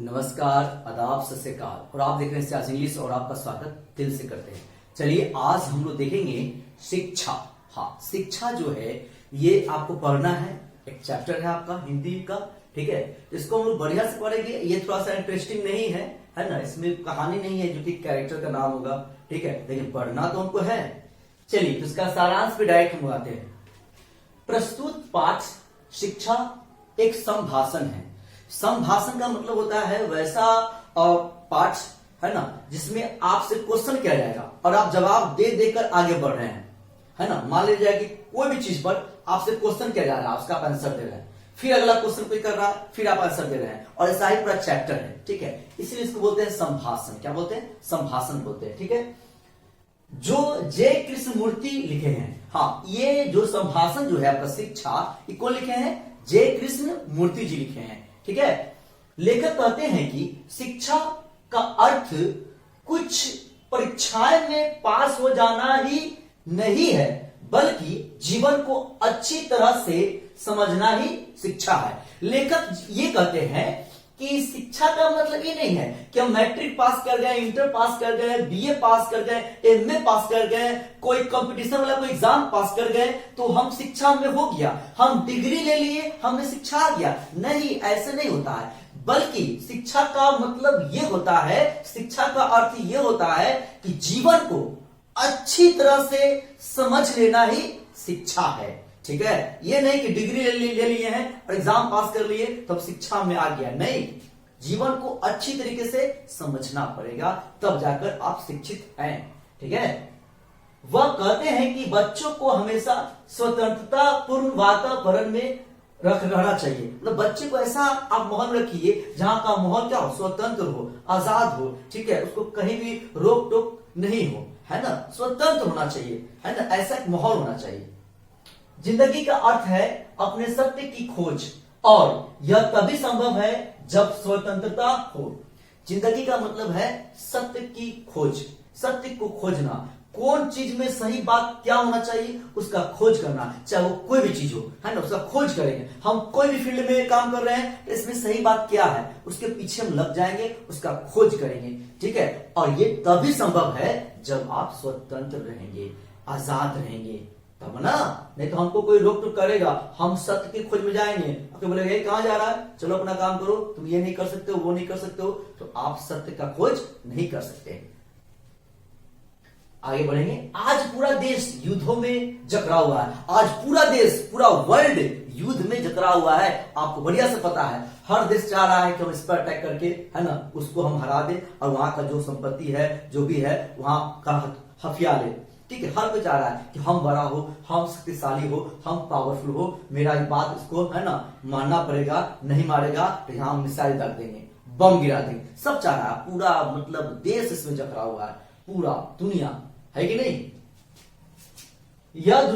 नमस्कार, आदाब, सत श्री अकाल। और आप देख रहे हैं आज इंग्लिश और आपका स्वागत दिल से करते हैं। चलिए आज हम लोग देखेंगे शिक्षा। हाँ, शिक्षा जो है ये आपको पढ़ना है। एक चैप्टर है आपका हिंदी का, ठीक है। इसको हम लोग बढ़िया से पढ़ेंगे। ये थोड़ा सा इंटरेस्टिंग नहीं है ना। इसमें कहानी नहीं है जो कि कैरेक्टर का नाम होगा, ठीक है, लेकिन पढ़ना तो हमको है। चलिए तो इसका सारांश पे डायरेक्ट हम आते हैं। प्रस्तुत पाठ शिक्षा एक संभाषण है। संभाषण का मतलब होता है वैसा पाठ, है ना, जिसमें आपसे क्वेश्चन किया जाएगा और आप जवाब दे देकर आगे बढ़ रहे हैं, है ना। मान लीजिए कि कोई भी चीज पर आपसे क्वेश्चन किया जा रहा है, उसका आप आंसर दे रहे हैं, फिर अगला क्वेश्चन कोई कर रहा है, फिर आप आंसर दे रहे हैं, और ऐसा ही पूरा चैप्टर है, ठीक है। इसलिए इसको बोलते हैं संभाषण। क्या बोलते हैं? संभाषण बोलते हैं, ठीक है। जो जय कृष्ण मूर्ति लिखे हैं, हाँ, ये जो संभाषण जो है आपका शिक्षा, ये कौन लिखे हैं? जय कृष्ण मूर्ति जी लिखे हैं, ठीक है। लेखक कहते हैं कि शिक्षा का अर्थ कुछ परीक्षाएं में पास हो जाना ही नहीं है, बल्कि जीवन को अच्छी तरह से समझना ही शिक्षा है। लेखक ये कहते हैं कि शिक्षा का मतलब ये नहीं है कि हम मैट्रिक पास कर गए, इंटर पास कर गए, बीए पास कर गए, एमए पास कर गए, कोई कंपटीशन वाला कोई एग्जाम पास कर गए तो हम शिक्षा में हो गया, हम डिग्री ले लिए, हमें शिक्षा आ गया। नहीं, ऐसे नहीं होता है। बल्कि शिक्षा का मतलब ये होता है, शिक्षा का अर्थ ये होता है कि जीवन को अच्छी तरह से समझ लेना ही शिक्षा है, ठीक है। ये नहीं कि डिग्री ले लिए हैं और एग्जाम पास कर लिए तब शिक्षा में आ गया। नहीं, जीवन को अच्छी तरीके से समझना पड़ेगा, तब जाकर आप शिक्षित हैं, ठीक है। वह कहते हैं कि बच्चों को हमेशा स्वतंत्रता पूर्ण वातावरण में रहना चाहिए। मतलब बच्चे को ऐसा आप माहौल में रखिए जहां का माहौल क्या हो, स्वतंत्र हो, आजाद हो, ठीक है। उसको कहीं भी रोक टोक नहीं हो, है ना, स्वतंत्र होना चाहिए, है ना, ऐसा एक माहौल होना चाहिए। जिंदगी का अर्थ है अपने सत्य की खोज, और यह तभी संभव है जब स्वतंत्रता हो। जिंदगी का मतलब है सत्य की खोज, सत्य को खोजना। कौन चीज में सही बात क्या होना चाहिए उसका खोज करना, चाहे वो कोई भी चीज हो, है ना, उसका खोज करेंगे। हम कोई भी फील्ड में काम कर रहे हैं, इसमें सही बात क्या है उसके पीछे हम लग जाएंगे, उसका खोज करेंगे, ठीक है। और ये तभी संभव है जब आप स्वतंत्र रहेंगे, आजाद रहेंगे, तब ना। नहीं तो हमको कोई रोक टोक करेगा, हम सत्य की खोज में जाएंगे, आपको बोलेगा ये कहां जा रहा है, चलो अपना काम करो, तुम ये नहीं कर सकते हो, वो नहीं कर सकते हो, तो आप सत्य का खोज नहीं कर सकते। आगे बढ़ेंगे। आज पूरा देश युद्धों में जकड़ा हुआ है। आज पूरा देश, पूरा वर्ल्ड युद्ध में जकड़ा हुआ है। आपको बढ़िया से पता है, हर देश चाह रहा है कि हम इस पर अटैक करके, है ना, उसको हम हरा दे और वहां का जो संपत्ति है, जो भी है, वहां का हथिया ले, ठीक है। हर कोई चाह रहा है कि हम बड़ा हो, हम शक्तिशाली हो, हम पावरफुल हो, मेरा बात इसको, है ना, मानना पड़ेगा, नहीं मारेगा तो यहां हम मिसाइल दाग देंगे, बम गिरा देंगे। सब चाह रहा है, पूरा मतलब देश इसमें जकड़ा हुआ है, पूरा दुनिया, है कि नहीं। यह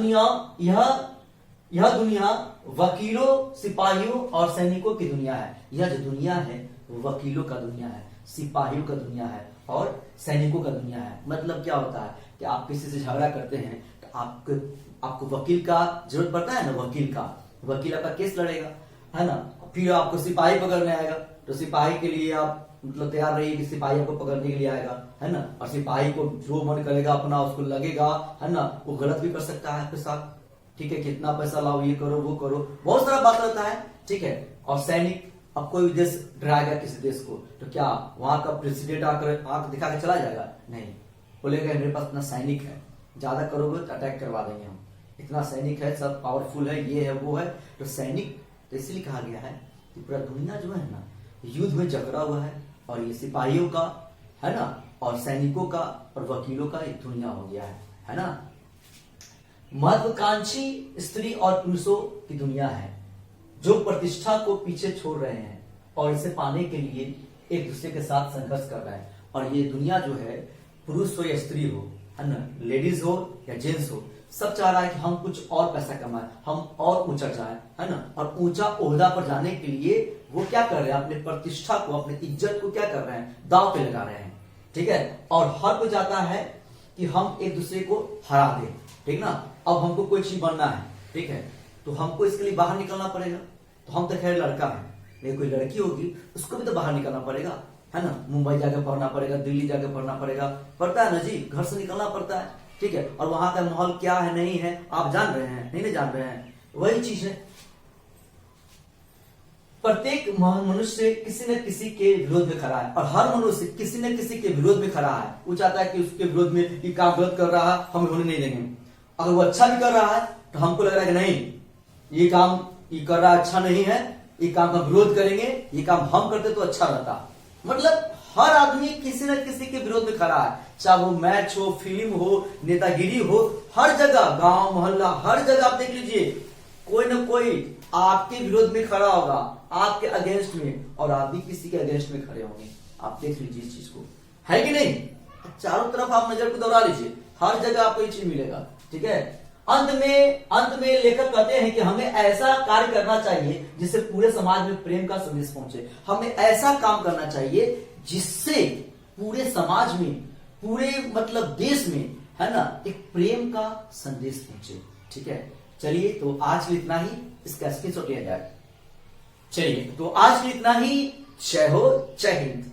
दुनिया वकीलों, सिपाहियों और सैनिकों की दुनिया है। यह जो दुनिया है वकीलों का दुनिया है, सिपाहियों का दुनिया है और सैनिकों का दुनिया है। मतलब क्या होता है कि आप किसी से झगड़ा करते हैं तो आपको वकील का जरूरत पड़ता है ना, वकील आपका केस लड़ेगा, है ना। फिर आपको सिपाही पकड़ने आएगा तो सिपाही के लिए आप मतलब तैयार रहिए कि सिपाही आपको पकड़ने के लिए आएगा, है ना। और सिपाही को जो मन करेगा अपना उसको लगेगा, है ना, वो गलत भी कर सकता है आपके साथ, ठीक है। कितना पैसा लाओ, ये करो, वो करो, बहुत सारा बात रहता है, ठीक है। और सैनिक, अब कोई देश डराएगा किसी देश को तो क्या वहां का प्रेसिडेंट आकर आंख दिखा के चला जाएगा? नहीं, बोलेगा मेरे पास इतना सैनिक है, ज्यादा करोगे तो अटैक करवा देंगे हम, इतना सैनिक है, सब पावरफुल है, ये है वो है। तो सैनिक, तो इसलिए कहा गया है कि पूरा दुनिया जो है ना युद्ध में जकड़ा हुआ है, और ये सिपाहियों का, है ना, और सैनिकों का और वकीलों का एक दुनिया हो गया है ना। महत्वाकांक्षी स्त्री और पुरुषों की दुनिया है जो प्रतिष्ठा को पीछे छोड़ रहे हैं और इसे पाने के लिए एक दूसरे के साथ संघर्ष कर रहे हैं। और ये दुनिया जो है, पुरुष हो या स्त्री हो, है ना, लेडीज हो या जेंट्स हो, सब चाह रहा है कि हम कुछ और पैसा कमाएं, हम और ऊंचा जाएं, है ना। और ऊंचा ओहदा पर जाने के लिए वो क्या कर रहे हैं, अपने प्रतिष्ठा को, अपनी इज्जत को क्या कर रहे हैं, दांव पे लगा रहे हैं, ठीक है। और हर कोई चाहता है कि हम एक दूसरे को हरा दें, ठीक ना। अब हमको कोई चीज बनना है, ठीक है, तो हमको इसके लिए बाहर निकलना पड़ेगा। तो हम तो खैर लड़का है, लेकिन कोई लड़की होगी उसको भी तो बाहर निकलना पड़ेगा, है ना, मुंबई जाकर पढ़ना पड़ेगा, दिल्ली जाकर पढ़ना पड़ेगा, पड़ता है ना जी, घर से निकलना पड़ता है, ठीक है। और वहां का माहौल क्या है नहीं है आप जान रहे हैं, नहीं जान रहे हैं, वही चीज है। प्रत्येक मनुष्य किसी न किसी के विरोध में खड़ा है, और हर मनुष्य किसी न किसी के विरोध में खड़ा है। वो चाहता है कि उसके विरोध में ये काम गलत कर रहा है, हम होने नहीं देंगे। अगर वो अच्छा भी कर रहा है तो हमको लग रहा है कि नहीं, ये काम ये कर रहा अच्छा नहीं है, ये काम का विरोध करेंगे, ये काम हम करते तो अच्छा रहता। मतलब हर आदमी किसी न किसी के विरोध में खड़ा है, चाहे वो मैच हो, फिल्म हो, नेतागिरी हो, हर जगह, गांव मोहल्ला, हर जगह आप देख लीजिए कोई न कोई आपके विरोध में खड़ा होगा, आपके अगेंस्ट में, और आप भी किसी के अगेंस्ट में खड़े होंगे। आप देख लीजिए इस चीज को, है कि नहीं। चारों तरफ आप नजर को दौड़ा लीजिए, हर जगह आपको ये चीज मिलेगा, ठीक है। अंत में लेखक कहते हैं कि हमें ऐसा कार्य करना चाहिए जिससे पूरे समाज में प्रेम का संदेश पहुंचे। हमें ऐसा काम करना चाहिए जिससे पूरे समाज में, पूरे मतलब देश में, है ना, एक प्रेम का संदेश पहुंचे, ठीक है। चलिए तो आज के इतना ही, इसका स्क्रीनशॉट लिया जाए। चलिए तो आज के इतना ही। जय हो, जय हिंद।